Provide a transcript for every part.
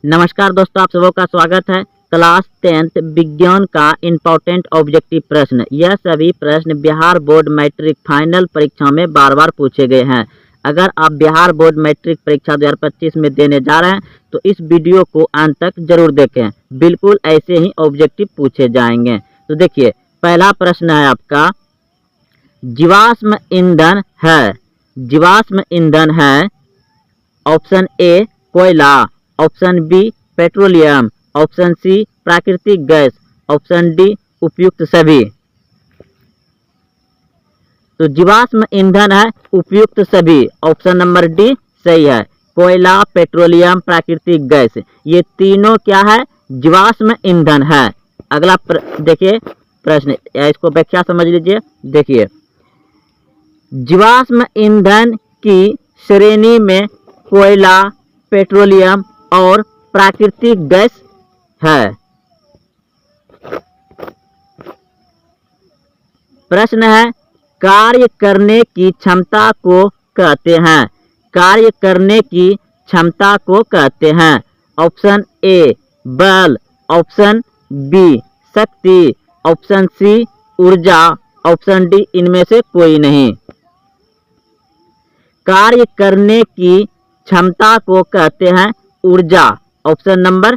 नमस्कार दोस्तों, आप सबों का स्वागत है। क्लास 10th विज्ञान का इम्पोर्टेंट ऑब्जेक्टिव प्रश्न। यह सभी प्रश्न बिहार बोर्ड मैट्रिक फाइनल परीक्षा में बार बार पूछे गए हैं। अगर आप बिहार बोर्ड मैट्रिक परीक्षा 2025 में देने जा रहे हैं तो इस वीडियो को अंत तक जरूर देखें। बिल्कुल ऐसे ही ऑब्जेक्टिव पूछे जाएंगे। तो देखिए, पहला प्रश्न है आपका, जीवाश्म ईंधन है। जीवाश्म ईंधन है ऑप्शन ए कोयला, option B petroleum, option C प्राकृतिक गैस, ऑप्शन डी उपयुक्त सभी। तो जीवाश्म ईंधन है उपयुक्त सभी, ऑप्शन नंबर डी सही है। कोयला, पेट्रोलियम, प्राकृतिक गैस, ये तीनों क्या है? जीवाश्म ईंधन है। अगला देखिए प्रश्न, इसको व्याख्या समझ लीजिए। देखिए, जीवाश्म ईंधन की श्रेणी में कोयला, पेट्रोलियम और प्राकृतिक गैस है। प्रश्न है, कार्य करने की क्षमता को कहते हैं। कार्य करने की क्षमता को कहते हैं। ऑप्शन ए बल, ऑप्शन बी शक्ति, ऑप्शन सी ऊर्जा, ऑप्शन डी इनमें से कोई नहीं। कार्य करने की क्षमता को कहते हैं ऊर्जा, ऑप्शन नंबर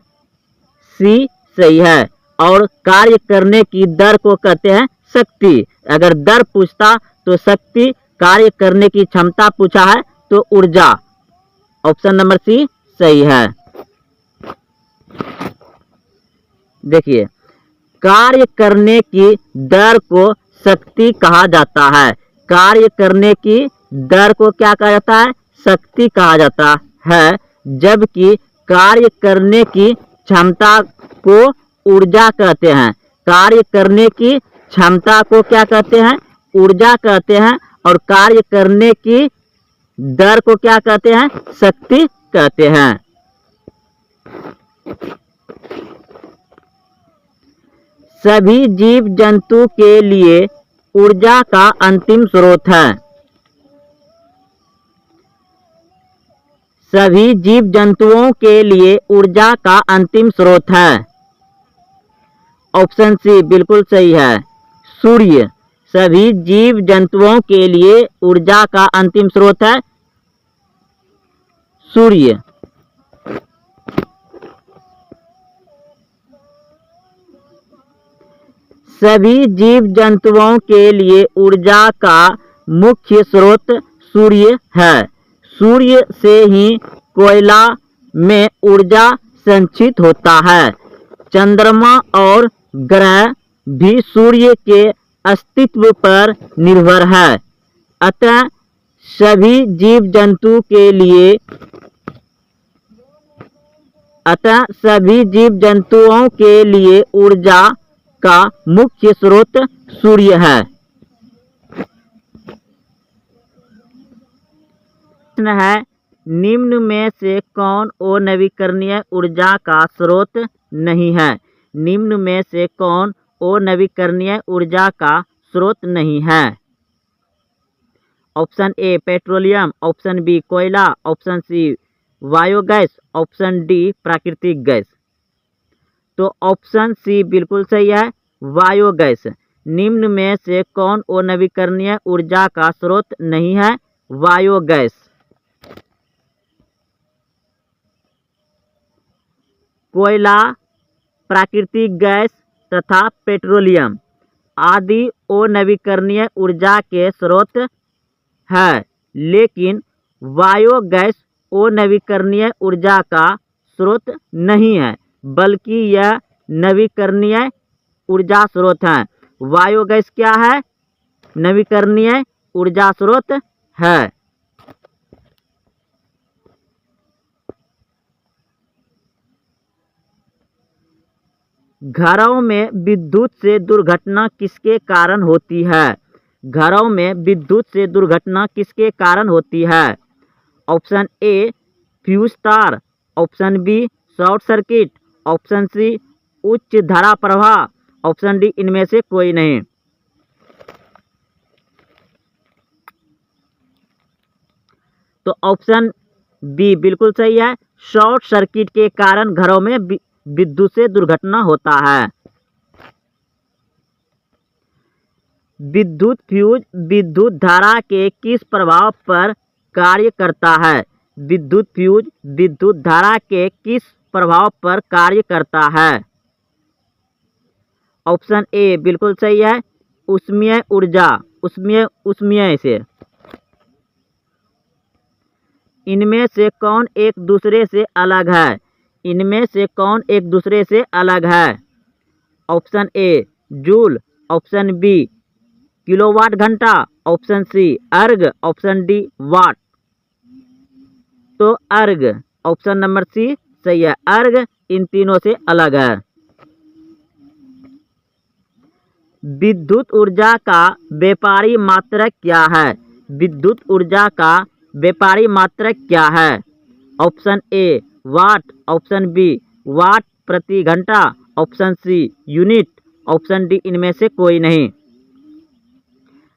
सी सही है। और कार्य करने की दर को कहते हैं शक्ति। अगर दर पूछता तो शक्ति, कार्य करने की क्षमता पूछा है तो ऊर्जा, ऑप्शन नंबर सी सही है। देखिए, कार्य करने की दर को शक्ति कहा जाता है। कार्य करने की दर को क्या कहा जाता है? शक्ति कहा जाता है। जबकि कार्य करने की क्षमता को ऊर्जा कहते हैं। कार्य करने की क्षमता को क्या कहते हैं? ऊर्जा कहते हैं। और कार्य करने की दर को क्या कहते हैं? शक्ति कहते हैं। सभी जीव जंतु के लिए ऊर्जा का अंतिम स्रोत है। सभी जीव जंतुओं के लिए ऊर्जा का अंतिम स्रोत है। ऑप्शन सी बिल्कुल सही है, सूर्य। सभी जीव जंतुओं के लिए ऊर्जा का अंतिम स्रोत है सूर्य। सभी जीव जंतुओं के लिए ऊर्जा का मुख्य स्रोत सूर्य है। सूर्य से ही कोयला में ऊर्जा संचित होता है। चंद्रमा और ग्रह भी सूर्य के अस्तित्व पर निर्भर है। अतः सभी जीव जंतुओं के लिए ऊर्जा का मुख्य स्रोत सूर्य है। प्रश्न है, निम्न में से कौन अनवीकरणीय ऊर्जा का स्रोत नहीं है? निम्न में से कौन अनवीकरणीय ऊर्जा का स्रोत नहीं है? ऑप्शन ए पेट्रोलियम, ऑप्शन बी कोयला, option C biogas, option D प्राकृतिक गैस। तो ऑप्शन सी बिल्कुल सही है, बायोगैस। निम्न में से कौन अनवीकरणीय ऊर्जा का स्रोत नहीं है? बायोगैस। कोयला, प्राकृतिक गैस तथा पेट्रोलियम आदि अनवीकरणीय ऊर्जा के स्रोत है, लेकिन बायोगैस अनवीकरणीय ऊर्जा का स्रोत नहीं है, बल्कि यह नवीकरणीय ऊर्जा स्रोत है। बायोगैस क्या है? नवीकरणीय ऊर्जा स्रोत है। घरों में विद्युत से दुर्घटना किसके कारण होती है? घरों में विद्युत से दुर्घटना किसके कारण होती है? ऑप्शन ए फ्यूज तार, option B short circuit, option C उच्च धारा प्रवाह, ऑप्शन डी इनमें से कोई नहीं। तो ऑप्शन बी बिल्कुल सही है, शॉर्ट सर्किट के कारण घरों में विद्युत से दुर्घटना होता है। विद्युत फ्यूज विद्युत धारा के किस प्रभाव पर कार्य करता है? विद्युत फ्यूज विद्युत धारा के किस प्रभाव पर कार्य करता है? ऑप्शन ए बिल्कुल सही है, ऊष्मीय ऊर्जा, ऊष्मीय से। इनमें से कौन एक दूसरे से अलग है? इनमें से कौन एक दूसरे से अलग है? Option A joule, option B kilowatt घंटा, option C erg, option D वाट। तो अर्ग, ऑप्शन नंबर सी सही है, अर्ग इन तीनों से अलग है। विद्युत ऊर्जा का व्यापारी मात्रक क्या है? विद्युत ऊर्जा का व्यापारी मात्रक क्या है? Option A watt, option B watt प्रति घंटा, option C unit, option D इनमें से कोई नहीं।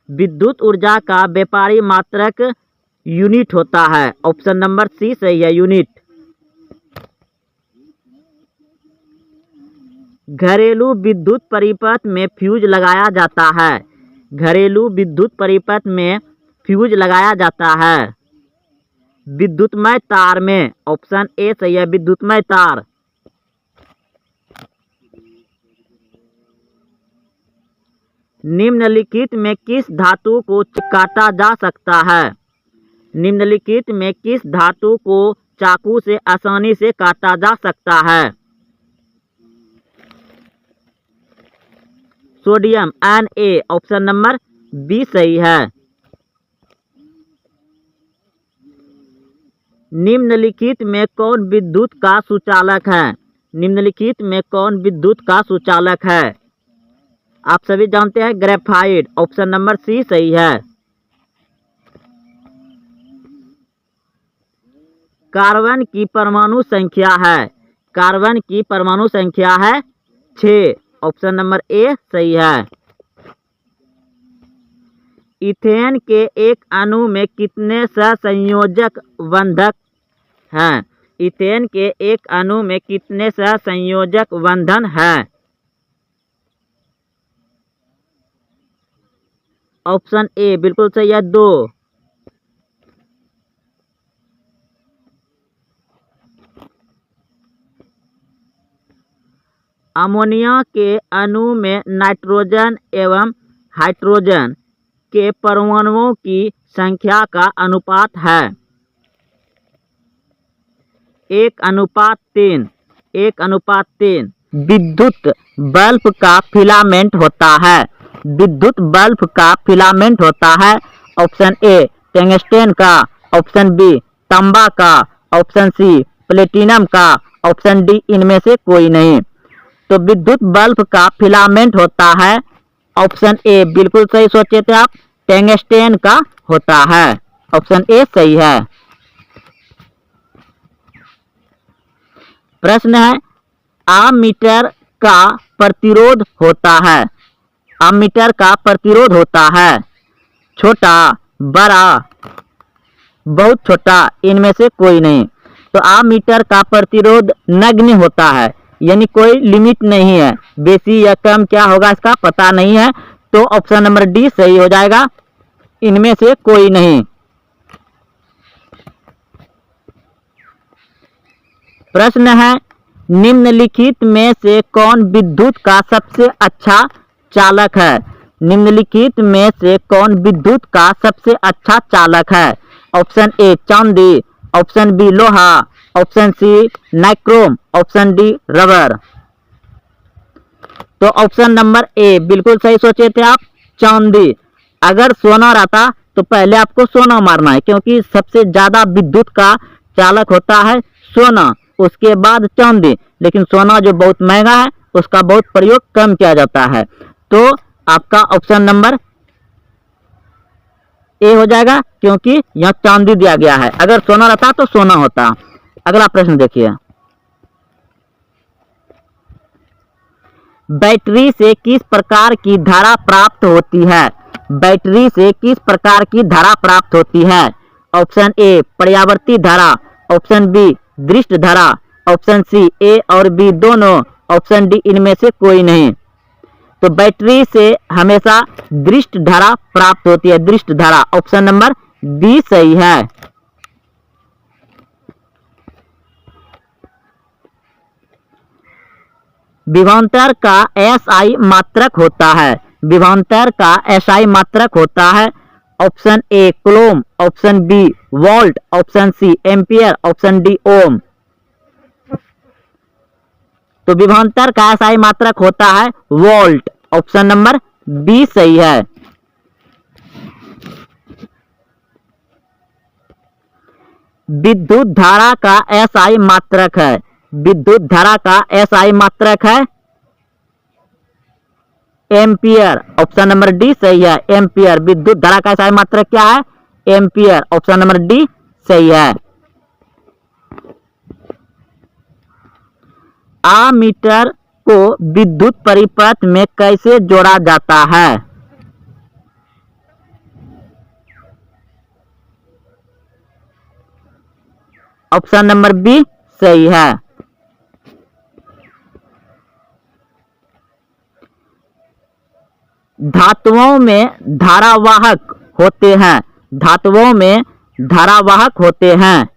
विद्युत ऊर्जा का व्यापारी मात्रक यूनिट होता है, ऑप्शन नंबर सी सही है, यूनिट। घरेलू विद्युत परिपथ में फ्यूज लगाया जाता है। घरेलू विद्युत परिपथ में फ्यूज लगाया जाता है विद्युतमय तार में, ऑप्शन ए सही है, विद्युतमय तार। निम्नलिखित में किस धातु को काटा जा सकता है? निम्नलिखित में किस धातु को चाकू से आसानी से काटा जा सकता है? Sodium Na, option number B सही है। निम्नलिखित में कौन विद्युत का सुचालक है? निम्नलिखित में कौन विद्युत का सुचालक है? आप सभी जानते हैं ग्रेफाइट, ऑप्शन नंबर सी सही है। कार्बन की परमाणु संख्या है, कार्बन की परमाणु संख्या है 6, ऑप्शन नंबर ए सही है। इथेन के एक अणु में कितने सहसंयोजक बंधक हैं? इथेन के एक अणु में कितने सहसंयोजक बंधन हैं? ऑप्शन ए बिल्कुल सही है, 2। अमोनिया के अणु में नाइट्रोजन एवं हाइड्रोजन के परमाणुओं की संख्या का अनुपात है 1:3, 1:3। विद्युत बल्ब का फिलामेंट होता है, विद्युत बल्ब का फिलामेंट होता है, ऑप्शन ए टंगस्टन का, ऑप्शन बी तांबा का, ऑप्शन सी प्लेटिनम का, ऑप्शन डी इनमें से कोई नहीं। तो विद्युत बल्ब का फिलामेंट होता है, ऑप्शन ए बिल्कुल सही सोचे थे आप, टंगस्टन का होता है, ऑप्शन ए सही है। प्रश्न है आमीटर का प्रतिरोध होता है, आमीटर का प्रतिरोध होता है छोटा, बड़ा, बहुत छोटा, इनमें से कोई नहीं। तो आमीटर का प्रतिरोध नगण्य होता है, यानी कोई लिमिट नहीं है, बेसी या कम क्या होगा इसका पता नहीं है। तो ऑप्शन नंबर डी सही हो जाएगा, इनमें से कोई नहीं। प्रश्न है निम्नलिखित में से कौन विद्युत का सबसे अच्छा चालक है? निम्नलिखित में से कौन विद्युत का सबसे अच्छा चालक है? ऑप्शन ए चांदी, ऑप्शन बी लोहा, option C nichrome, option D rubber. तो ऑप्शन नंबर ए बिल्कुल सही सोचे थे आप, चांदी। अगर सोना रहता तो पहले आपको सोना मारना है, क्योंकि सबसे ज़्यादा विद्युत का चालक होता है सोना, उसके बाद चांदी। लेकिन सोना जो बहुत महंगा है उसका बहुत प्रयोग कम किया जाता है। तो आपका ऑप्शन नंबर ए हो जाएगा, क्योंकि यहाँ चांदी दिया गया है। अगर सोना रहता तो सोना होता। अगला प्रश्न देखिए, बैटरी से किस प्रकार की धारा प्राप्त होती है? बैटरी से किस प्रकार की धारा प्राप्त होती है? ऑप्शन ए पर्यावर्ती धारा, ऑप्शन बी दृष्ट धारा, ऑप्शन सी ए और बी दोनों, ऑप्शन डी इनमें से कोई नहीं। तो बैटरी से हमेशा दृष्ट धारा प्राप्त होती है, दृष्ट धारा, ऑप्शन नंबर बी सही है। विभवांतर का एसआई मात्रक होता है, विभवांतर का एसआई मात्रक होता है, option A coulomb, option B volt, option C ampere, option D ohm. तो विभवांतर का एसआई मात्रक होता है वोल्ट, ऑप्शन नंबर बी सही है। विद्युत धारा का एसआई मात्रक है, विद्युत धारा का एसआई मात्रक है एम्पियर, ऑप्शन नंबर डी सही है, एम्पियर। विद्युत धारा का एसआई मात्रक क्या है? एम्पियर, ऑप्शन नंबर डी सही है। आमीटर को विद्युत परिपथ में कैसे जोड़ा जाता है? ऑप्शन नंबर बी सही है। धातुओं में धारावाहक होते हैं, धातुओं में धारावाहक होते हैं।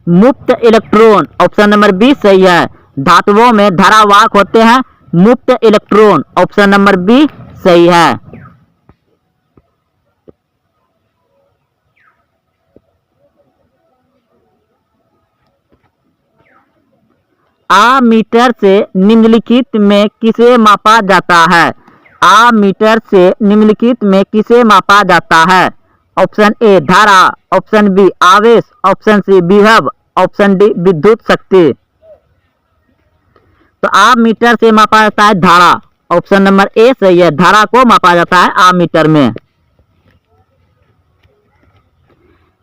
मुक्त इलेक्ट्रॉन, ऑप्शन नंबर बी सही है। धातुओं में धारावाहक होते हैं मुक्त इलेक्ट्रॉन, ऑप्शन नंबर बी सही है। आमीटर से निम्नलिखित में किसे मापा जाता है? आमीटर से निम्नलिखित में किसे मापा जाता है? ऑप्शन ए धारा, ऑप्शन बी आवेश, ऑप्शन सी विभव, ऑप्शन डी विद्युत शक्ति। तो आमीटर से मापा जाता है धारा, ऑप्शन नंबर ए सही है, धारा को मापा जाता है आमीटर में।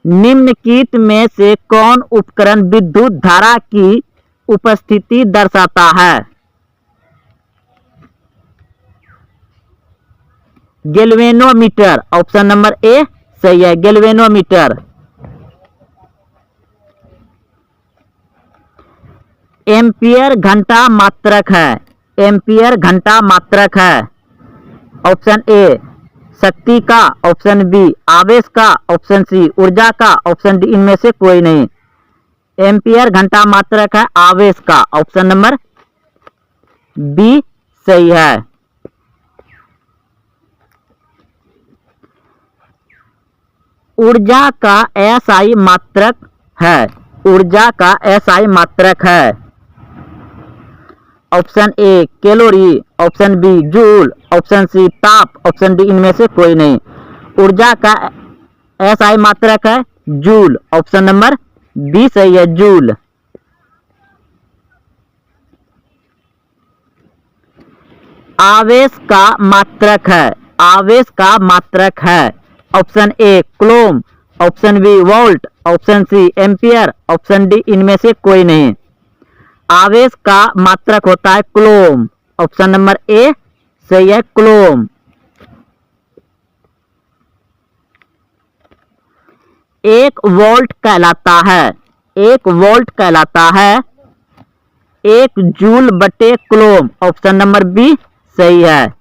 निम्नलिखित में से कौन उपकरण विद्युत धारा की उपस्थिति दर्शाता है? गैल्वेनोमीटर, ऑप्शन नंबर ए सही है, गैल्वेनोमीटर। एम्पियर घंटा मात्रक है, एम्पियर घंटा मात्रक है, ऑप्शन ए शक्ति का, ऑप्शन बी आवेश का, ऑप्शन सी ऊर्जा का, ऑप्शन डी इनमें से कोई नहीं। एम्पियर घंटा मात्रक है आवेश का, ऑप्शन नंबर बी सही है। ऊर्जा का एसआई मात्रक है, ऊर्जा का एसआई मात्रक है, option A calorie, option B joule, option C ताप, ऑप्शन डी इनमें से कोई नहीं। ऊर्जा का एसआई मात्रक है जूल, ऑप्शन नंबर बी सही है, जूल। आवेश का मात्रक है, आवेश का मात्रक है, option A coulomb, option B volt, option C ampere, option D इनमें से कोई नहीं। आवेश का मात्रक होता है कूलम, ऑप्शन नंबर ए सही है, कूलम। एक वोल्ट कहलाता है, एक वोल्ट कहलाता है 1 जूल बटे कूलम, ऑप्शन नंबर बी सही है।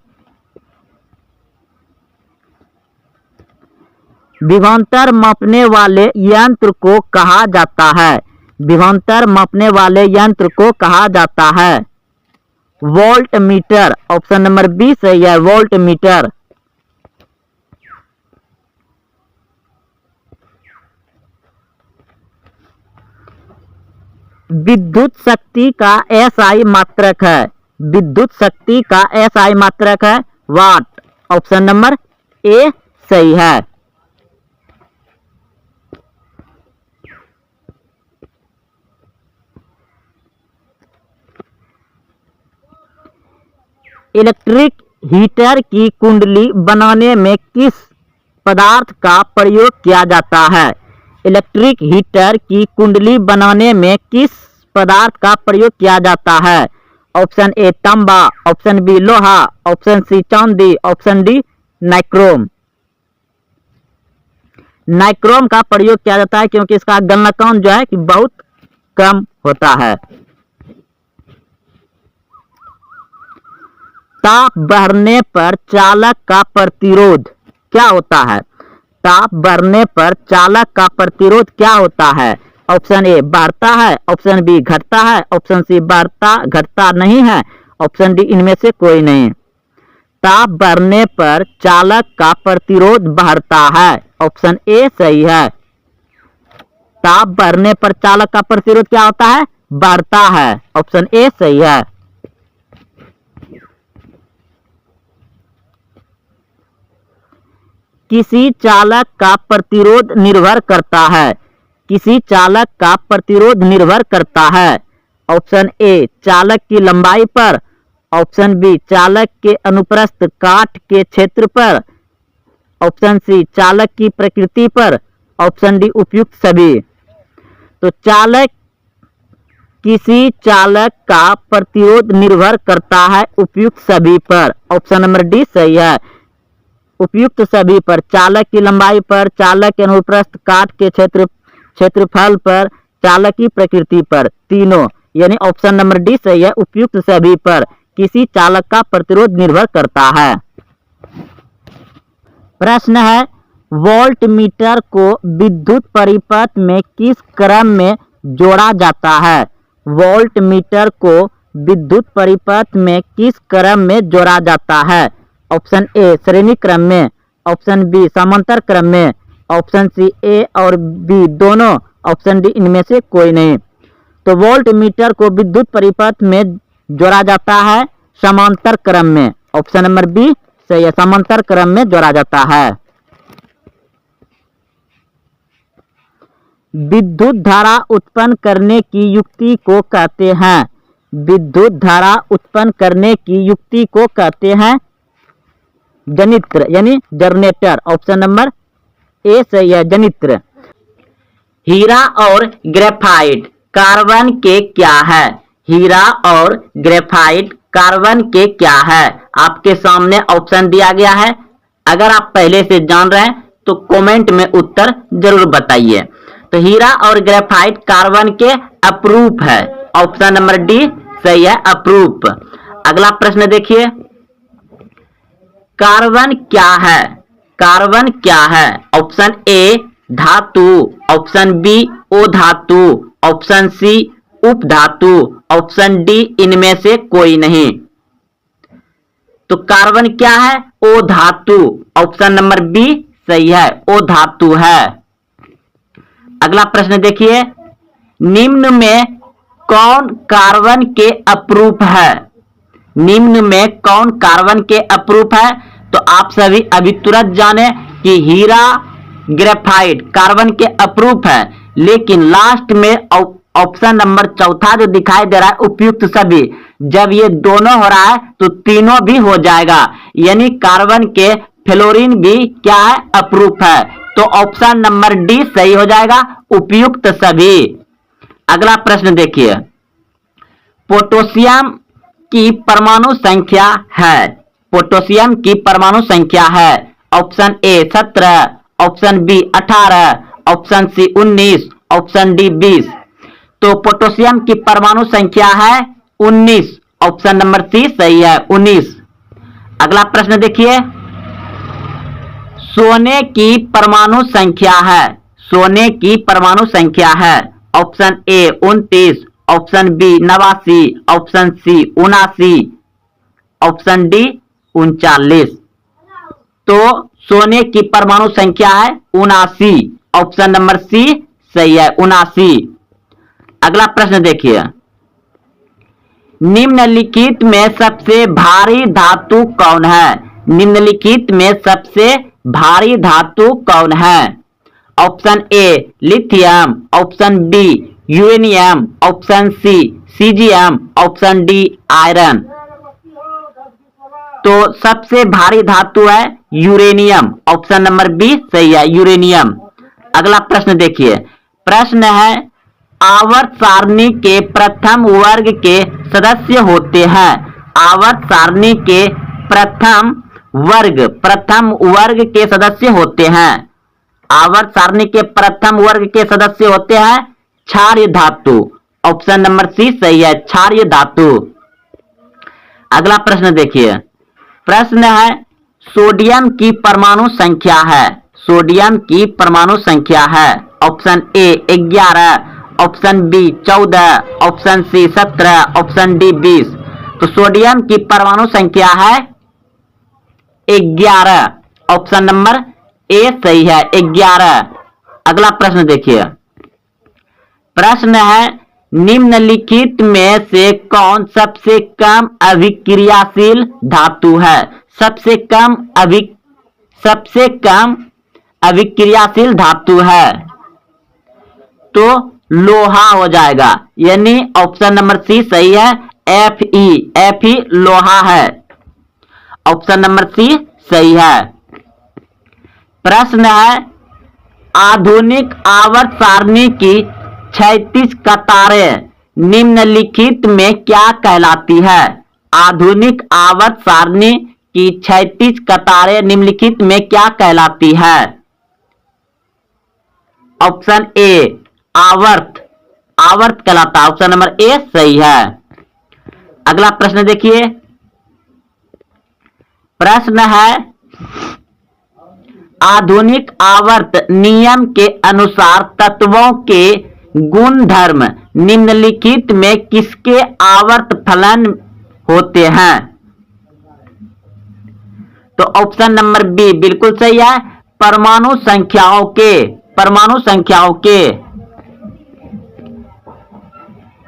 विभवांतर मापने वाले यंत्र को कहा जाता है? विभवांतर मापने वाले यंत्र को कहा जाता है volt metre, option number B सही है, वोल्ट मीटर। विद्युत शक्ति का एसआई मात्रक है, विद्युत शक्ति का एसआई मात्रक है वाट, ऑप्शन नंबर ए सही है। इलेक्ट्रिक हीटर की कुंडली बनाने में किस पदार्थ का प्रयोग किया जाता है? इलेक्ट्रिक हीटर की कुंडली बनाने में किस पदार्थ का प्रयोग किया जाता है? ऑप्शन ए तांबा, ऑप्शन बी लोहा, ऑप्शन सी चांदी, ऑप्शन डी नाइक्रोम। नाइक्रोम का प्रयोग किया जाता है क्योंकि इसका गलनांक जो है कि बहुत कम होता है। ताप बढ़ने पर चालक का प्रतिरोध क्या होता है? ताप बढ़ने पर चालक का प्रतिरोध क्या होता है? ऑप्शन ए बढ़ता है, ऑप्शन बी घटता है, ऑप्शन सी बढ़ता घटता नहीं है, ऑप्शन डी इनमें से कोई नहीं। ताप बढ़ने पर चालक का प्रतिरोध बढ़ता है, ऑप्शन ए सही है। ताप बढ़ने पर चालक का प्रतिरोध क्या होता है? बढ़ता है, ऑप्शन ए सही है। किसी चालक का प्रतिरोध निर्भर करता है, किसी चालक का प्रतिरोध निर्भर करता है। ऑप्शन ए चालक की लंबाई पर, ऑप्शन बी चालक के अनुप्रस्थ काट के क्षेत्र पर, ऑप्शन सी चालक की प्रकृति पर, ऑप्शन डी उपयुक्त सभी। तो किसी चालक का प्रतिरोध निर्भर करता है उपयुक्त सभी पर, ऑप्शन नंबर डी सही है। उपयुक्त सभी पर, चालक की लंबाई पर, चालक के अनुप्रस्थ काट के क्षेत्रफल पर, चालक की प्रकृति पर, तीनों, यानी ऑप्शन नंबर डी सही है। उपयुक्त सभी पर किसी चालक का प्रतिरोध निर्भर करता है। प्रश्न है, वोल्ट मीटर को विद्युत परिपथ में किस क्रम में जोड़ा जाता है? वोल्ट मीटर को विद्युत परिपथ में किस क्रम में जोड़ा जाता है? ऑप्शन ए श्रेणी क्रम में, ऑप्शन बी समांतर क्रम में, ऑप्शन सी ए और बी दोनों, ऑप्शन डी इनमें से कोई नहीं। तो वोल्ट मीटर को विद्युत परिपथ में जोड़ा जाता है समांतर क्रम में, ऑप्शन नंबर बी सही है, समांतर क्रम में जोड़ा जाता है। विद्युत धारा उत्पन्न करने की युक्ति को कहते हैं? विद्युत धारा उत्पन्न करने की युक्ति को कहते हैं जनित्र, यानी जनरेटर, ऑप्शन नंबर ए सही है, जनित्र। हीरा और ग्रेफाइट कार्बन के क्या है? हीरा और ग्रेफाइट कार्बन के क्या है? आपके सामने ऑप्शन दिया गया है। अगर आप पहले से जान रहे हैं तो कमेंट में उत्तर जरूर बताइए। तो हीरा और ग्रेफाइट कार्बन के अपरूप है, ऑप्शन नंबर डी सही है, अपरूप। अगला प्रश्न देखिए, कार्बन क्या है? कार्बन क्या है? ऑप्शन ए धातु, ऑप्शन बी ओ धातु, ऑप्शन सी उप धातु, ऑप्शन डी इनमें से कोई नहीं। तो कार्बन क्या है? ओ धातु, ऑप्शन नंबर बी सही है, ओ धातु है। अगला प्रश्न देखिए, निम्न में कौन कार्बन के अपरूप है? निम्न में कौन कार्बन के अपरूप है? तो आप सभी अभी तुरंत जाने कि हीरा ग्रेफाइट कार्बन के अपरूप है, लेकिन लास्ट में ऑप्शन नंबर चौथा जो दिखाई दे रहा है उपयुक्त सभी, जब ये दोनों हो रहा है तो तीनों भी हो जाएगा, यानी कार्बन के फ्लोरीन भी क्या है? अपरूप है। तो ऑप्शन नंबर डी सही हो जाएगा, उपयुक्त सभी। अगला प्रश्न देखिए, पोटेशियम की परमाणु संख्या है? पोटेशियम की परमाणु संख्या है, option A 17, option B 18, option C 19, option D 20। तो पोटेशियम की परमाणु संख्या है 19, ऑप्शन नंबर सी सही है, 19। अगला प्रश्न देखिए, सोने की परमाणु संख्या है? सोने की परमाणु संख्या है, option A 29, option B 89, option C 79, option D 39। तो सोने की परमाणु संख्या है 79, ऑप्शन नंबर सी सही है, 79। अगला प्रश्न देखिए, निम्नलिखित में सबसे भारी धातु कौन है? निम्नलिखित में सबसे भारी धातु कौन है? Option A lithium, option B uranium, option C caesium, option D iron. तो सबसे भारी धातु है यूरेनियम, ऑप्शन नंबर बी सही है, यूरेनियम। अगला प्रश्न देखिए, प्रश्न है, आवर्त सारणी के प्रथम वर्ग के सदस्य होते हैं? आवर्त सारणी के प्रथम वर्ग के सदस्य होते हैं? आवर्त सारणी के प्रथम वर्ग के सदस्य होते हैं क्षारीय धातु। ऑप्शन नंबर सी सही है, क्षारीय धातु। अगला प्रश्न देखिए, प्रश्न है सोडियम की परमाणु संख्या है, सोडियम की परमाणु संख्या है। Option A 11, option B 14, option C 17, option D 20। तो सोडियम की परमाणु संख्या है 11। ऑप्शन नंबर ए सही है, 11। अगला प्रश्न देखिए, प्रश्न है निम्नलिखित में से कौन सबसे कम अभिक्रियाशील धातु है? सबसे कम अभिक्रियाशील धातु है तो लोहा हो जाएगा, यानी ऑप्शन नंबर सी सही है, Fe लोहा है। ऑप्शन नंबर सी सही है। प्रश्न है आधुनिक आवर्त सारणी की 36 कतारें निम्नलिखित में क्या कहलाती है? आधुनिक आवर्त सारणी की 36 कतारें निम्नलिखित में क्या कहलाती है? ऑप्शन ए आवर्त कहलाता है। ऑप्शन नंबर ए सही है। अगला प्रश्न देखिए, प्रश्न है आधुनिक आवर्त नियम के अनुसार तत्वों के गुणधर्म निम्नलिखित में किसके आवर्त फलन होते हैं? तो ऑप्शन नंबर बी बिल्कुल सही है, परमाणु संख्याओं के।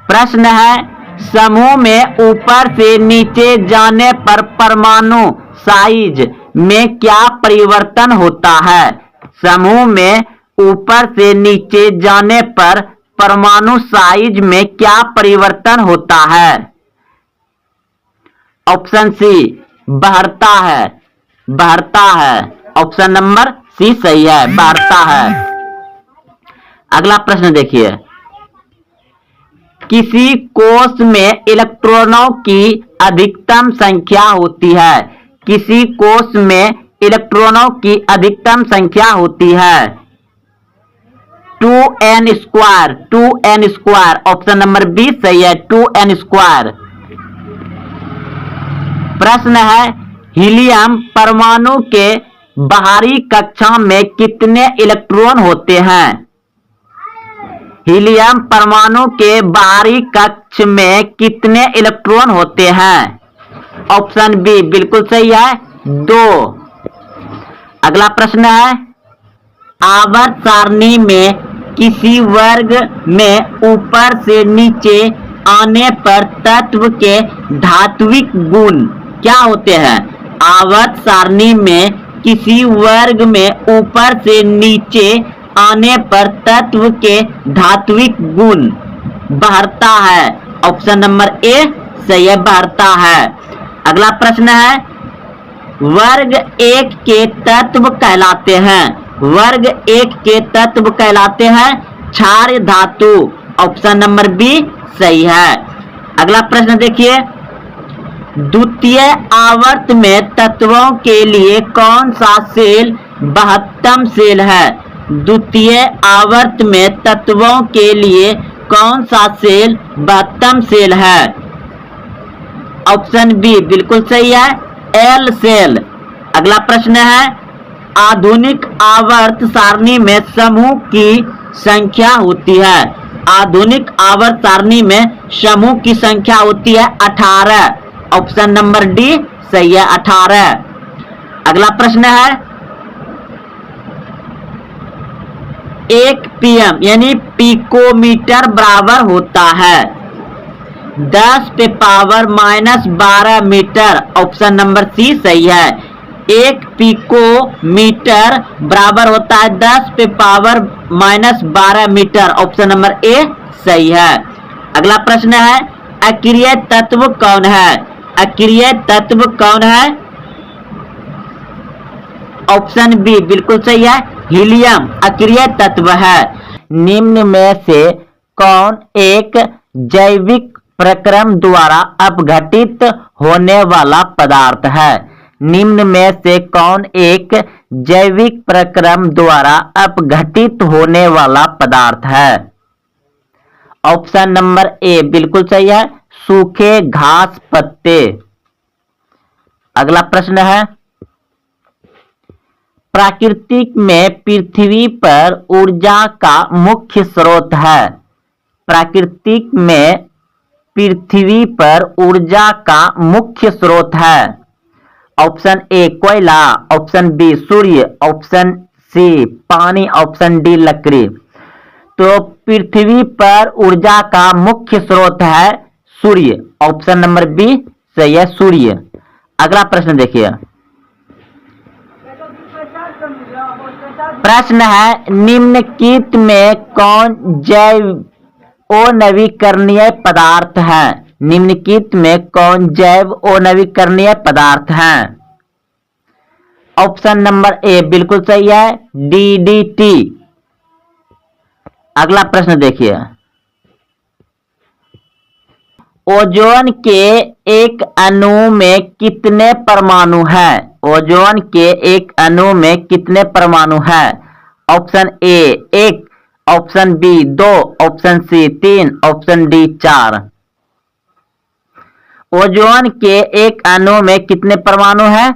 प्रश्न है समूह में ऊपर से नीचे जाने पर परमाणु साइज में क्या परिवर्तन होता है? समूह में ऊपर से नीचे जाने पर परमाणु साइज में क्या परिवर्तन होता है? ऑप्शन सी बढ़ता है। ऑप्शन नंबर सी सही है, बढ़ता है। अगला प्रश्न देखिए, किसी कोष में इलेक्ट्रॉनों की अधिकतम संख्या होती है? किसी कोष में इलेक्ट्रॉनों की अधिकतम संख्या होती है 2n square. Option number B सही है, 2n स्क्वायर। प्रश्न है हीलियम परमाणु के बाहरी कक्षा में कितने इलेक्ट्रॉन होते हैं? हीलियम परमाणु के बाहरी कक्ष में कितने इलेक्ट्रॉन होते हैं? ऑप्शन बी बिल्कुल सही है, 2। अगला प्रश्न है आवर्त सारणी में किसी वर्ग में ऊपर से नीचे आने पर तत्व के धात्विक गुण क्या होते हैं? आवर्त सारणी में किसी वर्ग में ऊपर से नीचे आने पर तत्व के धात्विक गुण बढ़ता है। ऑप्शन नंबर ए सही है, बढ़ता है। अगला प्रश्न है वर्ग एक के तत्व कहलाते हैं? वर्ग एक के तत्व कहलाते हैं क्षारीय धातु। ऑप्शन नंबर बी सही है। अगला प्रश्न देखिए, द्वितीय आवर्त में तत्वों के लिए कौन सा सेल महत्तम सेल है? द्वितीय आवर्त में तत्वों के लिए कौन सा सेल महत्तम सेल है? ऑप्शन बी बिल्कुल सही है, एल सेल। अगला प्रश्न है आधुनिक आवर्त सारणी में समूह की संख्या होती है? आधुनिक आवर्त सारणी में समूह की संख्या होती है 18। ऑप्शन नंबर डी सही है, 18। अगला प्रश्न है 1 pm यानी पिकोमीटर बराबर होता है 10 पे power -12 metre. Option number C सही है, 1 पिकोमीटर बराबर होता है 10 पे power -12 metre. Option number A सही है। अगला प्रश्न है अक्रिय तत्व कौन है? अक्रिय तत्व कौन है? ऑप्शन बी बिल्कुल सही है, हीलियम अक्रिय तत्व है। निम्न में से कौन एक जैविक प्रक्रम द्वारा अपघटित होने वाला पदार्थ है? निम्न में से कौन एक जैविक प्रक्रम द्वारा अपघटित होने वाला पदार्थ है? ऑप्शन नंबर ए बिल्कुल सही है, सूखे घास पत्ते। अगला प्रश्न है, प्राकृतिक में पृथ्वी पर ऊर्जा का मुख्य स्रोत है। प्राकृतिक में पृथ्वी पर ऊर्जा का मुख्य स्रोत है। ऑप्शन ए कोयला, ऑप्शन बी सूर्य, ऑप्शन सी पानी, ऑप्शन डी लकड़ी। तो पृथ्वी पर ऊर्जा का मुख्य स्रोत है सूर्य। ऑप्शन नंबर बी सही है, सूर्य। अगला प्रश्न देखिए, प्रश्न है निम्नलिखित में कौन जैव अनवीकरणीय पदार्थ है? निम्नलिखित में कौन जैव अनवीकरणीय पदार्थ है? ऑप्शन नंबर ए बिल्कुल सही है, डीडीटी। अगला प्रश्न देखिए, ओजोन के एक अणु में कितने परमाणु हैं? ओजोन के एक अणु में कितने परमाणु हैं? Option A 1, option B 2, option C 3, option D 4। Ozone के एक अणु में कितने परमाणु हैं?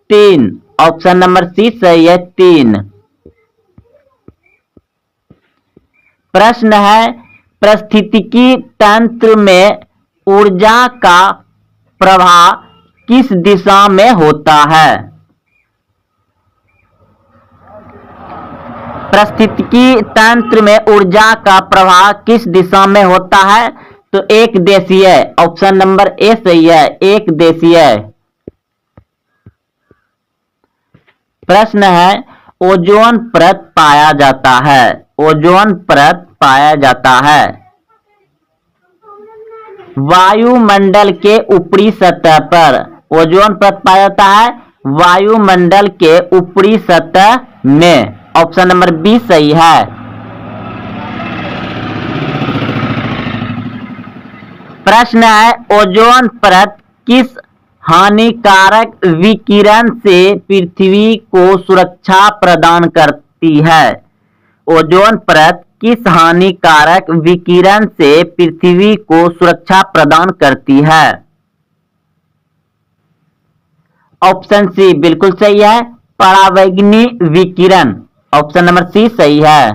3। ऑप्शन नंबर सी सही है, 3। प्रश्न है पारिस्थितिकी तंत्र में ऊर्जा का प्रवाह किस दिशा में होता है? पारिस्थितिकी तंत्र में ऊर्जा का प्रवाह किस दिशा में होता है? तो एक देशीय। ऑप्शन नंबर ए सही है, एक देशीय। प्रश्न है ओजोन परत पाया जाता है। ओजोन परत पाया जाता है वायुमंडल के ऊपरी सतह पर। ओजोन परत पाया जाता है वायुमंडल के ऊपरी सतह में। ऑप्शन नंबर बी सही है। प्रश्न है ओजोन परत किस हानिकारक विकिरण से पृथ्वी को सुरक्षा प्रदान करती है? ओजोन परत किस हानिकारक विकिरण से पृथ्वी को सुरक्षा प्रदान करती है? ऑप्शन सी बिल्कुल सही है, परावैंगनी विकिरण। ऑप्शन नंबर सी सही है।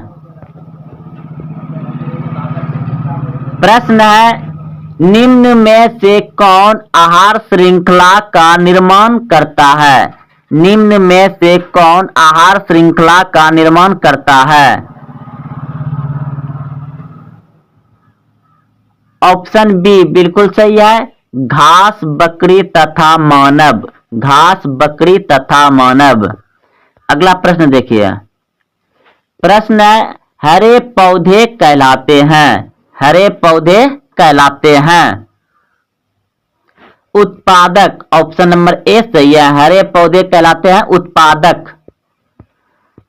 प्रश्न है निम्न में से कौन आहार श्रृंखला का निर्माण करता है? निम्न में से कौन आहार श्रृंखला का निर्माण करता है? ऑप्शन बी बिल्कुल सही है, घास, बकरी तथा मानव। घास, बकरी तथा मानव। अगला प्रश्न देखिए, प्रश्न है हरे पौधे कहलाते हैं। हरे पौधे कहलाते हैं उत्पादक। ऑप्शन नंबर ए सही है, हरे पौधे कहलाते हैं उत्पादक।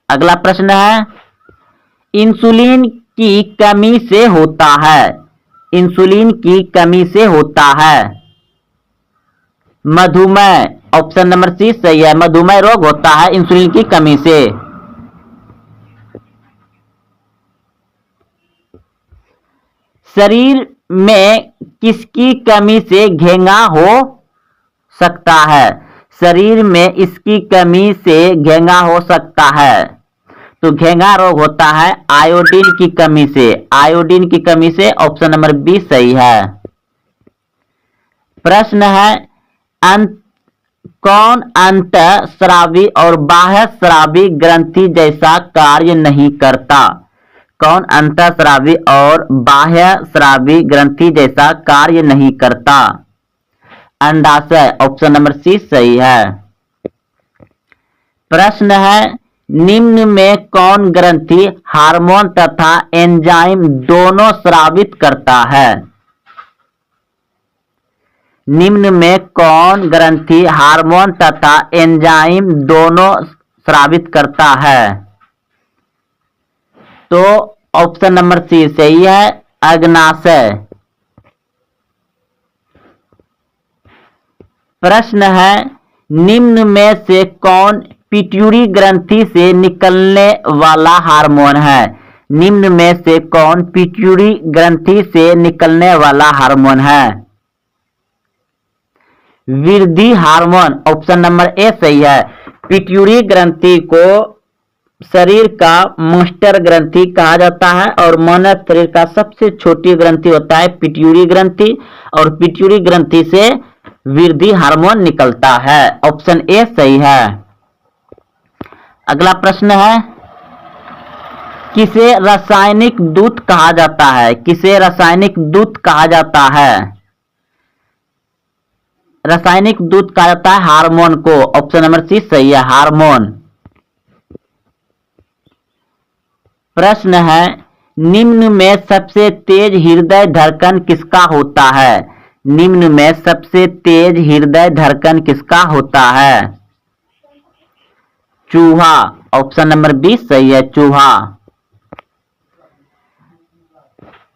अगला प्रश्न है इंसुलिन की कमी से होता है। इंसुलिन की कमी से होता है मधुमेह। ऑप्शन नंबर सी सही है, मधुमेह रोग होता है इंसुलिन की कमी से। शरीर में किसकी कमी से घेंगा हो सकता है? शरीर में इसकी कमी से घेंगा हो सकता है। तो घेंगा रोग होता है आयोडीन की कमी से। आयोडीन की कमी से। ऑप्शन नंबर बी सही है। प्रश्न है कौन अंतःस्रावी और बाह्य स्रावी ग्रंथि जैसा कार्य नहीं करता? कौन अंतःस्रावी और बाह्य स्रावी ग्रंथि जैसा कार्य नहीं करता? अंडाशय। ऑप्शन नंबर सी सही है। प्रश्न है निम्न में कौन ग्रंथि हार्मोन तथा एंजाइम दोनों स्रावित करता है? निम्न में कौन ग्रंथि हार्मोन तथा एंजाइम दोनों स्रावित करता है? तो ऑप्शन नंबर सी सही है, अग्नाशय। प्रश्न है निम्न में से कौन पिट्यूटरी ग्रंथि से निकलने वाला हार्मोन है? निम्न में से कौन पिट्यूटरी ग्रंथि से निकलने वाला हार्मोन है? वृद्धि हार्मोन, ऑप्शन नंबर ए सही है। पिट्यूटरी ग्रंथि को शरीर का मास्टर ग्रंथि कहा जाता है और मानव शरीर का सबसे छोटी ग्रंथि होता है पिट्यूटरी ग्रंथि, और पिट्यूटरी ग्रंथि से वृद्धि हार्मोन निकलता है। ऑप्शन ए सही है। अगला प्रश्न है, किसे रासायनिक दूत कहा जाता है? किसे रासायनिक दूत कहा जाता है? रासायनिक दूत कहा जाता है हार्मोन को। ऑप्शन नंबर सी सही है, हार्मोन। प्रश्न है, निम्न में सबसे तेज हृदय धड़कन किसका होता है? निम्न में सबसे तेज हृदय धड़कन किसका होता है? चूहा, ऑप्शन नंबर बी सही है, चूहा।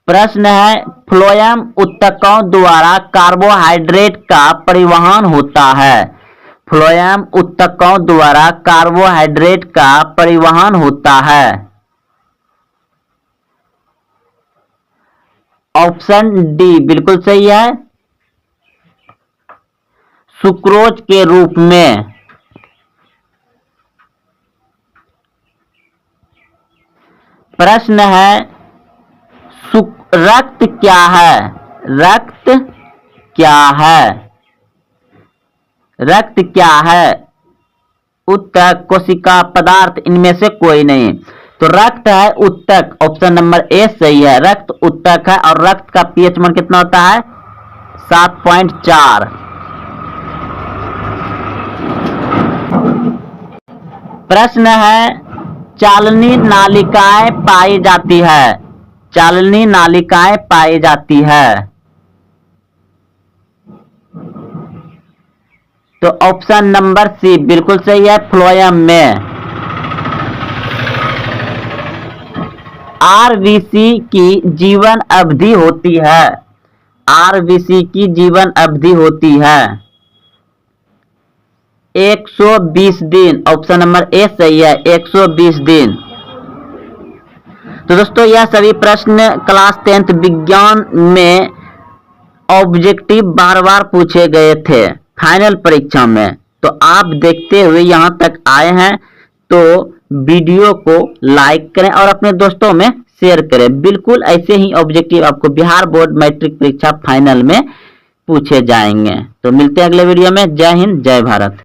प्रश्न है, फ्लोएम ऊतकों द्वारा कार्बोहाइड्रेट का परिवहन होता है। फ्लोएम ऊतकों द्वारा कार्बोहाइड्रेट का परिवहन होता है। ऑप्शन डी बिल्कुल सही है, सुक्रोज के रूप में। प्रश्न है, रक्त क्या है? रक्त क्या है? रक्त क्या है? ऊतक, कोशिका, पदार्थ, इनमें से कोई नहीं। तो रक्त है ऊतक, ऑप्शन नंबर ए सही है, रक्त ऊतक है। और रक्त का पीएच मान कितना होता है? 7.4। प्रश्न है, चालनी नालिकाएं पाई जाती है। चालनी नालिकाएं पाई जाती है। तो ऑप्शन नंबर सी बिल्कुल सही है, फ्लोएम में। आरबीसी की जीवन अवधि होती है। आरबीसी की जीवन अवधि होती है 120 दिन। ऑप्शन नंबर ए सही है, 120 दिन। तो दोस्तों, यह सभी प्रश्न क्लास 10th विज्ञान में ऑब्जेक्टिव बार बार पूछे गए थे फाइनल परीक्षा में। तो आप देखते हुए यहां तक आए हैं तो वीडियो को लाइक करें और अपने दोस्तों में शेयर करें। बिल्कुल ऐसे ही ऑब्जेक्टिव आपको बिहार बोर्ड मैट्रिक परीक्षा फाइनल में पूछे जाएंगे। तो मिलते हैं अगले वीडियो में। जय हिंद, जय भारत।